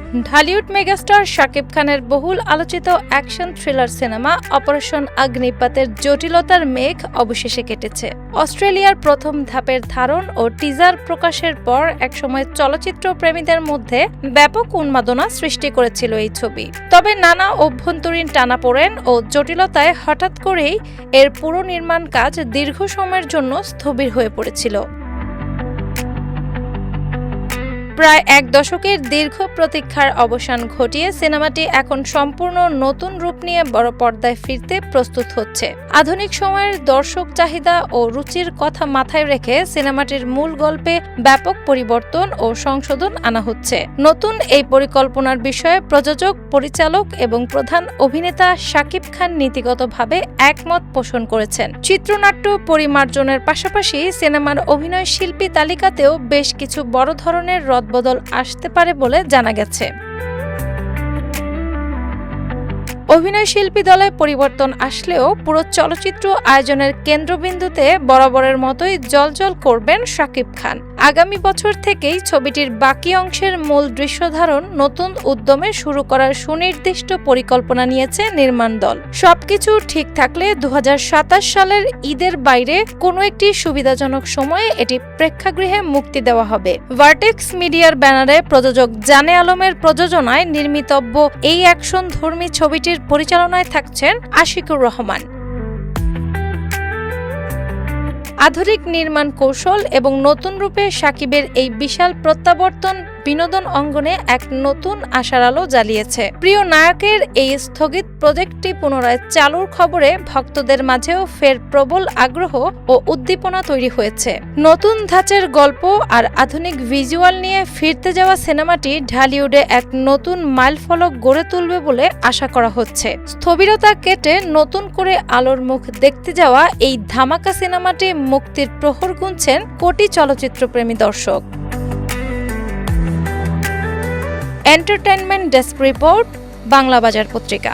Dhallywood megastar Shakib খানের বহুল আলোচিত অ্যাকশন থ্রিলার সিনেমা অপারেশন অগ্নিপথের জটিলতার মেঘ অবশেষে কেটেছে। অস্ট্রেলিয়ার প্রথম ধাপের ধারণ ও টিজার প্রকাশের পর একসময় চলচ্চিত্র প্রেমীদের মধ্যে ব্যাপক উন্মাদনা সৃষ্টি করেছিল এই ছবি। তবে নানা অভ্যন্তরীণ টানাপোড়েন ও জটিলতায় হঠাৎ করেই এর পুরো নির্মাণ কাজ দীর্ঘ সময়ের জন্য স্থবির হয়ে পড়েছিল। প্রায় এক দশকের দীর্ঘ প্রতীক্ষার অবসান ঘটিয়ে সিনেমাটি এখন সম্পূর্ণ নতুন রূপ নিয়ে বড় পর্দায় ফিরতে প্রস্তুত হচ্ছে। আধুনিক সময়ের দর্শক চাহিদা ও রুচির কথা মাথায় রেখে সিনেমাটির মূল গল্পে ব্যাপক পরিবর্তন ও সংশোধন আনা হচ্ছে। নতুন এই পরিকল্পনার বিষয়ে প্রযোজক, পরিচালক এবং প্রধান অভিনেতা শাকিব খান নীতিগতভাবে একমত পোষণ করেছেন। চিত্রনাট্য পরিমার্জনের পাশাপাশি সিনেমার অভিনয় শিল্পী তালিকাতেও বেশ কিছু বড় ধরনের বদল আসতে পারে বলে জানা গেছে। অভিনয়শিল্পী দলে পরিবর্তন আসলেও পুরো চলচ্চিত্র আয়োজনের কেন্দ্রবিন্দুতে বরাবরের মতোই জ্বলজ্বল করবেন শাকিব খান। আগামী বছর থেকেই ছবিটির বাকি অংশের মূল দৃশ্যধারণ নতুন উদ্যমে শুরু করার সুনির্দিষ্ট পরিকল্পনা নিয়েছে নির্মাণ দল। সবকিছু ঠিক থাকলে 2027 সালের ঈদের বাইরে কোনো একটি সুবিধাজনক সময়ে এটি প্রেক্ষাগৃহে মুক্তি দেওয়া হবে। ভার্টেক্স মিডিয়ার ব্যানারে প্রযোজক জানে আলমের প্রযোজনায় নির্মিতব্য এই অ্যাকশনধর্মী ছবিটির পরিচালনায় থাকছেন আশিকুর রহমান। আধুনিক নির্মাণ কৌশল এবং নতুন রূপে শাকিবের এই বিশাল প্রত্যাবর্তন বিনোদন অঙ্গনে এক নতুন আশার আলো জ্বালিয়েছে। প্রিয় নায়কের এই স্থগিত প্রজেক্টটি পুনরায় চালুর খবরে ভক্তদের মাঝেও ফের প্রবল আগ্রহ ও উদ্দীপনা তৈরি হয়েছে। নতুন ধাঁচের গল্প আর আধুনিক ভিজুয়াল নিয়ে ফিরতে যাওয়া সিনেমাটি ঢালিউডে এক নতুন মাইলফলক গড়ে তুলবে বলে আশা করা হচ্ছে। স্থবিরতা কেটে নতুন করে আলোর মুখ দেখতে যাওয়া এই ধামাকা সিনেমাটি মুক্তির প্রহর গুনছেন কোটি চলচ্চিত্রপ্রেমী দর্শক। এন্টারটেইনমেন্ট ডেস্ক রিপোর্ট, বাংলা বাজার পত্রিকা।